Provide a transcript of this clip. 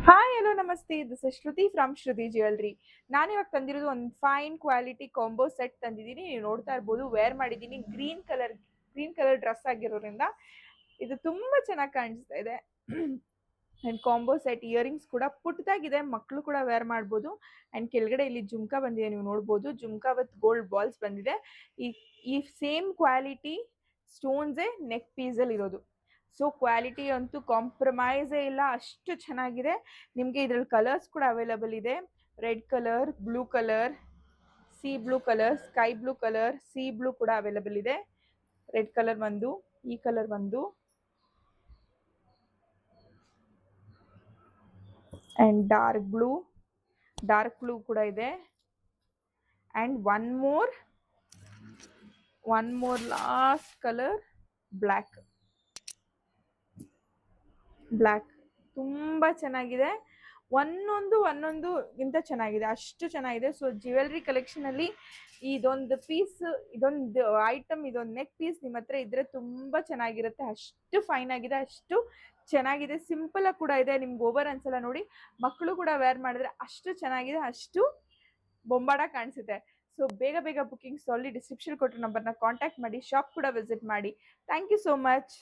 Hi hello ನಮಸ್ತೆ, this is Shruti from Shruti jewellery. ನಾನಿವಾಗ ತಂದಿರೋದು ಒಂದು ಫೈನ್ ಕ್ವಾಲಿಟಿ ಕಾಂಬೋ ಸೆಟ್ ತಂದಿದ್ದೀನಿ. ನೀವು ನೋಡ್ತಾ ಇರ್ಬೋದು, ವೇರ್ ಮಾಡಿದ್ದೀನಿ. ಗ್ರೀನ್ ಕಲರ್ ಡ್ರೆಸ್ ಆಗಿರೋದ್ರಿಂದ ಇದು ತುಂಬಾ ಚೆನ್ನಾಗಿ ಕಾಣಿಸ್ತಾ ಇದೆ. ಅಂಡ್ ಕಾಂಬೋ ಸೆಟ್ ಇಯರಿಂಗ್ಸ್ ಕೂಡ ಪುಟ್ಟದಾಗಿದೆ, ಮಕ್ಕಳು ಕೂಡ ವೇರ್ ಮಾಡ್ಬೋದು. ಅಂಡ್ ಕೆಳಗಡೆ ಇಲ್ಲಿ ಜುಮ್ಕಾ ಬಂದಿದೆ, ನೀವು ನೋಡ್ಬೋದು. ಜುಮ್ಕಾ ವಿತ್ ಗೋಲ್ಡ್ ಬಾಲ್ಸ್ ಬಂದಿದೆ. ಈ ಈ ಸೇಮ್ ಕ್ವಾಲಿಟಿ ಸ್ಟೋನ್ಸೇ ನೆಕ್ ಪೀಸಲ್ಲಿ ಇರೋದು. ಸೊ ಕ್ವಾಲಿಟಿ ಅಂತೂ ಕಾಂಪ್ರಮೈಸೇ ಇಲ್ಲ, ಅಷ್ಟು ಚೆನ್ನಾಗಿದೆ. ನಿಮಗೆ ಇದರಲ್ಲಿ ಕಲರ್ಸ್ ಕೂಡ ಅವೈಲಬಲ್ ಇದೆ. Red colour, blue colour, C blue colour, sky blue colour, C blue ಕೂಡ ಅವೈಲಬಲ್ ಇದೆ. ರೆಡ್ ಕಲರ್ ಒಂದು, ಈ ಕಲರ್ ಒಂದು, ಅಂಡ್ ಡಾರ್ಕ್ ಬ್ಲೂ ಕೂಡ ಇದೆ. And one more last colour black ತುಂಬಾ ಚೆನ್ನಾಗಿದೆ. ಒಂದೊಂದು ಇಂತ ಚೆನ್ನಾಗಿದೆ, ಅಷ್ಟು ಚೆನ್ನಾಗಿದೆ. ಸೊ ಜ್ಯುವೆಲ್ರಿ ಕಲೆಕ್ಷನ್ ಅಲ್ಲಿ ಇದೊಂದು ಐಟಮ್, ಇದೊಂದು ನೆಕ್ ಪೀಸ್ ನಿಮ್ಮ ಹತ್ರ ಇದ್ರೆ ತುಂಬಾ ಚೆನ್ನಾಗಿರುತ್ತೆ. ಅಷ್ಟು ಫೈನ್ ಆಗಿದೆ, ಅಷ್ಟು ಚೆನ್ನಾಗಿದೆ. ಸಿಂಪಲ್ ಆಗಿ ಕೂಡ ಇದೆ, ನಿಮ್ಗೆ ಓವರ್ ಅನ್ಸಲ್ಲ. ನೋಡಿ, ಮಕ್ಕಳು ಕೂಡ ವೇರ್ ಮಾಡಿದ್ರೆ ಅಷ್ಟು ಚೆನ್ನಾಗಿದೆ, ಅಷ್ಟು ಬೊಂಬಾಡ ಕಾಣಿಸುತ್ತೆ. ಸೊ ಬೇಗ ಬುಕಿಂಗ್ಸ್ ಅಲ್ಲಿ ಡಿಸ್ಕ್ರಿಪ್ಷನ್ ಕೊಟ್ಟಿರೋ ನಂಬರ್ನ ಕಾಂಟ್ಯಾಕ್ಟ್ ಮಾಡಿ, ಶಾಪ್ ಕೂಡ ವಿಸಿಟ್ ಮಾಡಿ. Thank you so much.